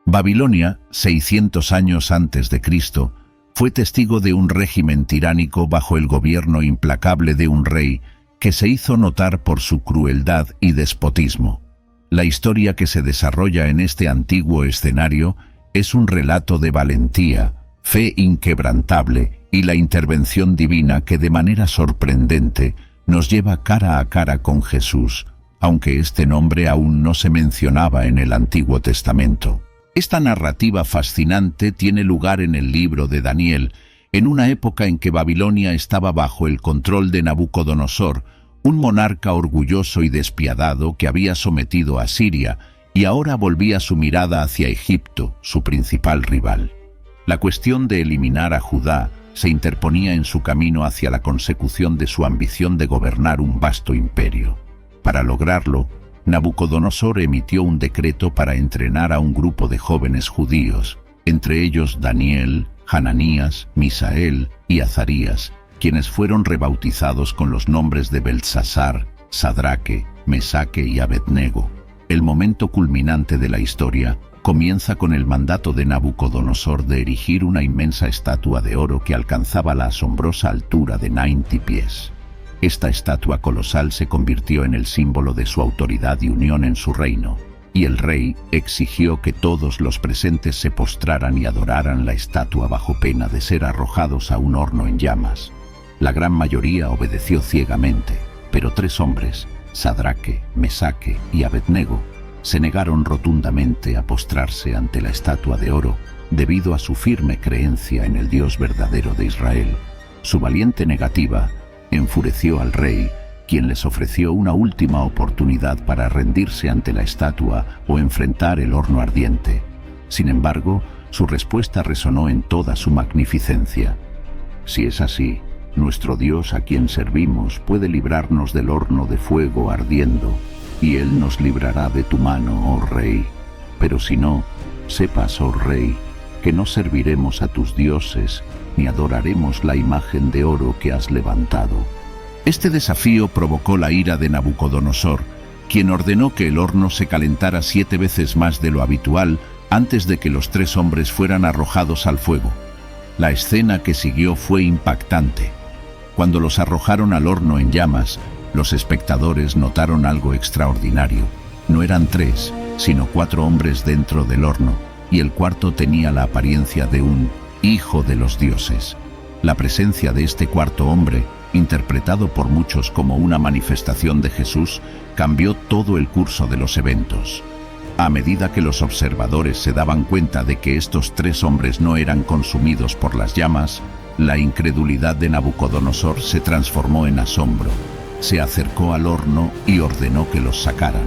Babilonia, 600 años antes de Cristo, fue testigo de un régimen tiránico bajo el gobierno implacable de un rey que se hizo notar por su crueldad y despotismo. La historia que se desarrolla en este antiguo escenario es un relato de valentía, fe inquebrantable y la intervención divina que de manera sorprendente nos lleva cara a cara con Jesús, aunque este nombre aún no se mencionaba en el Antiguo Testamento. Esta narrativa fascinante tiene lugar en el libro de Daniel, en una época en que Babilonia estaba bajo el control de Nabucodonosor, un monarca orgulloso y despiadado que había sometido a Siria y ahora volvía su mirada hacia Egipto, su principal rival. La cuestión de eliminar a Judá se interponía en su camino hacia la consecución de su ambición de gobernar un vasto imperio. Para lograrlo, Nabucodonosor emitió un decreto para entrenar a un grupo de jóvenes judíos, entre ellos Daniel, Hananías, Misael y Azarías, quienes fueron rebautizados con los nombres de Beltsasar, Sadraque, Mesaque y Abednego. El momento culminante de la historia comienza con el mandato de Nabucodonosor de erigir una inmensa estatua de oro que alcanzaba la asombrosa altura de 90 pies. Esta estatua colosal se convirtió en el símbolo de su autoridad y unión en su reino, y el rey exigió que todos los presentes se postraran y adoraran la estatua bajo pena de ser arrojados a un horno en llamas. La gran mayoría obedeció ciegamente, pero 3 hombres, Sadraque, Mesaque y Abednego, se negaron rotundamente a postrarse ante la estatua de oro debido a su firme creencia en el Dios verdadero de Israel. Su valiente negativa enfureció al rey, quien les ofreció una última oportunidad para rendirse ante la estatua o enfrentar el horno ardiente. Sin embargo, su respuesta resonó en toda su magnificencia. Si es así, nuestro Dios a quien servimos puede librarnos del horno de fuego ardiendo, y Él nos librará de tu mano, oh Rey. Pero si no, sepas, oh Rey, que no serviremos a tus dioses, ni adoraremos la imagen de oro que has levantado. Este desafío provocó la ira de Nabucodonosor, quien ordenó que el horno se calentara 7 veces más de lo habitual antes de que los 3 hombres fueran arrojados al fuego. La escena que siguió fue impactante. Cuando los arrojaron al horno en llamas, los espectadores notaron algo extraordinario. No eran 3, sino 4 hombres dentro del horno, y el cuarto tenía la apariencia de un hijo de los dioses. La presencia de este cuarto hombre, interpretado por muchos como una manifestación de Jesús, cambió todo el curso de los eventos. A medida que los observadores se daban cuenta de que estos 3 hombres no eran consumidos por las llamas, la incredulidad de Nabucodonosor se transformó en asombro. Se acercó al horno y ordenó que los sacaran.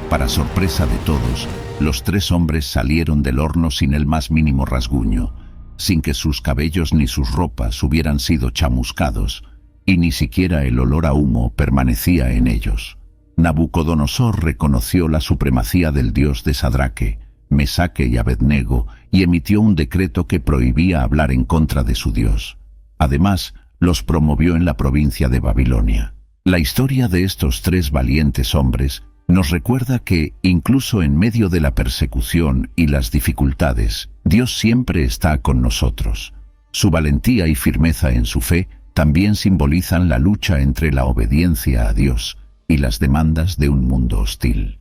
Para sorpresa de todos, los 3 hombres salieron del horno sin el más mínimo rasguño, sin que sus cabellos ni sus ropas hubieran sido chamuscados, y ni siquiera el olor a humo permanecía en ellos. Nabucodonosor reconoció la supremacía del Dios de Sadraque, Mesaque y Abednego y emitió un decreto que prohibía hablar en contra de su Dios. Además, los promovió en la provincia de Babilonia. La historia de estos 3 valientes hombres nos recuerda que, incluso en medio de la persecución y las dificultades, Dios siempre está con nosotros. Su valentía y firmeza en su fe también simbolizan la lucha entre la obediencia a Dios y las demandas de un mundo hostil.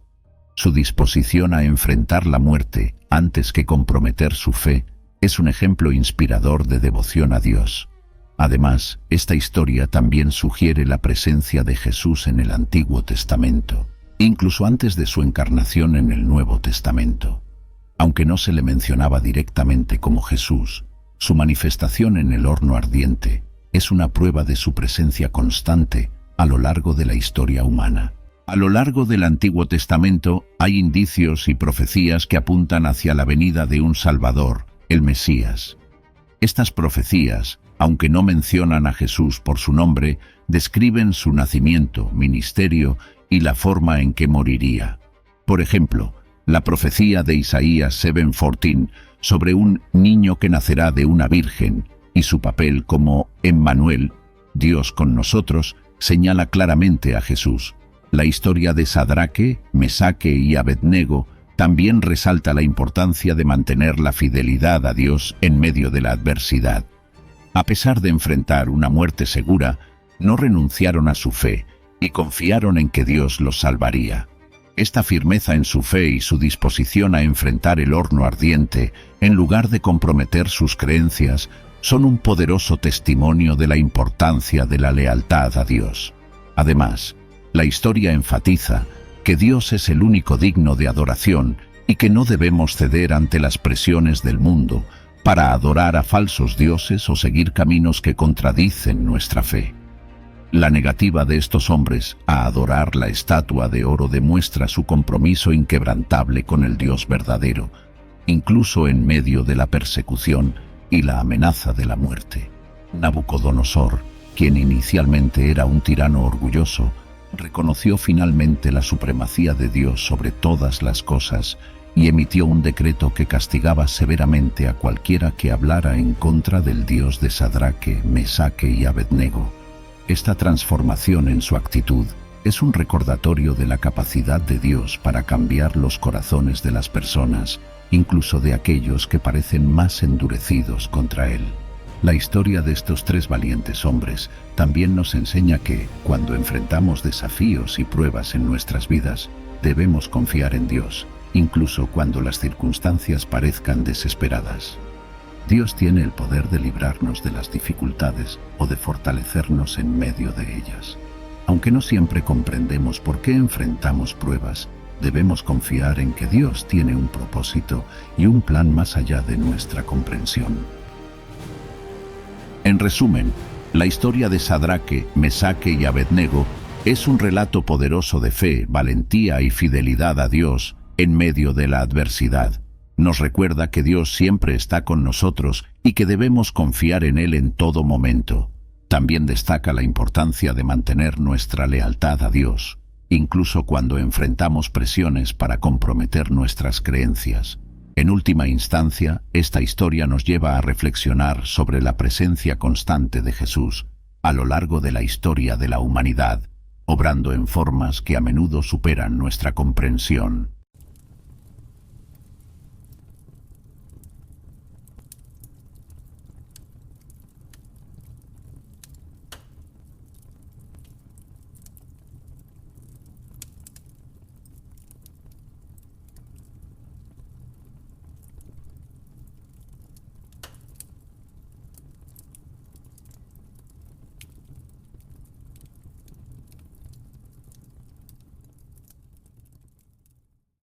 Su disposición a enfrentar la muerte antes que comprometer su fe es un ejemplo inspirador de devoción a Dios. Además, esta historia también sugiere la presencia de Jesús en el Antiguo Testamento, incluso antes de su encarnación en el Nuevo Testamento. Aunque no se le mencionaba directamente como Jesús, su manifestación en el horno ardiente es una prueba de su presencia constante a lo largo de la historia humana. A lo largo del Antiguo Testamento hay indicios y profecías que apuntan hacia la venida de un Salvador, el Mesías. Estas profecías, aunque no mencionan a Jesús por su nombre, describen su nacimiento, ministerio y la forma en que moriría. Por ejemplo, la profecía de Isaías 7:14 sobre un niño que nacerá de una virgen y su papel como Emmanuel, Dios con nosotros, señala claramente a Jesús. La historia de Sadraque, Mesaque y Abednego también resalta la importancia de mantener la fidelidad a Dios en medio de la adversidad. A pesar de enfrentar una muerte segura, no renunciaron a su fe y confiaron en que Dios los salvaría. Esta firmeza en su fe y su disposición a enfrentar el horno ardiente, en lugar de comprometer sus creencias, son un poderoso testimonio de la importancia de la lealtad a Dios. Además, la historia enfatiza que Dios es el único digno de adoración y que no debemos ceder ante las presiones del mundo para adorar a falsos dioses o seguir caminos que contradicen nuestra fe. La negativa de estos hombres a adorar la estatua de oro demuestra su compromiso inquebrantable con el Dios verdadero, incluso en medio de la persecución y la amenaza de la muerte. Nabucodonosor, quien inicialmente era un tirano orgulloso, reconoció finalmente la supremacía de Dios sobre todas las cosas y emitió un decreto que castigaba severamente a cualquiera que hablara en contra del Dios de Sadraque, Mesaque y Abednego. Esta transformación en su actitud es un recordatorio de la capacidad de Dios para cambiar los corazones de las personas, incluso de aquellos que parecen más endurecidos contra Él. La historia de estos tres valientes hombres también nos enseña que, cuando enfrentamos desafíos y pruebas en nuestras vidas, debemos confiar en Dios, incluso cuando las circunstancias parezcan desesperadas. Dios tiene el poder de librarnos de las dificultades o de fortalecernos en medio de ellas. Aunque no siempre comprendemos por qué enfrentamos pruebas, debemos confiar en que Dios tiene un propósito y un plan más allá de nuestra comprensión. En resumen, la historia de Sadraque, Mesaque y Abednego es un relato poderoso de fe, valentía y fidelidad a Dios en medio de la adversidad. Nos recuerda que Dios siempre está con nosotros y que debemos confiar en Él en todo momento. También destaca la importancia de mantener nuestra lealtad a Dios, incluso cuando enfrentamos presiones para comprometer nuestras creencias. En última instancia, esta historia nos lleva a reflexionar sobre la presencia constante de Jesús a lo largo de la historia de la humanidad, obrando en formas que a menudo superan nuestra comprensión.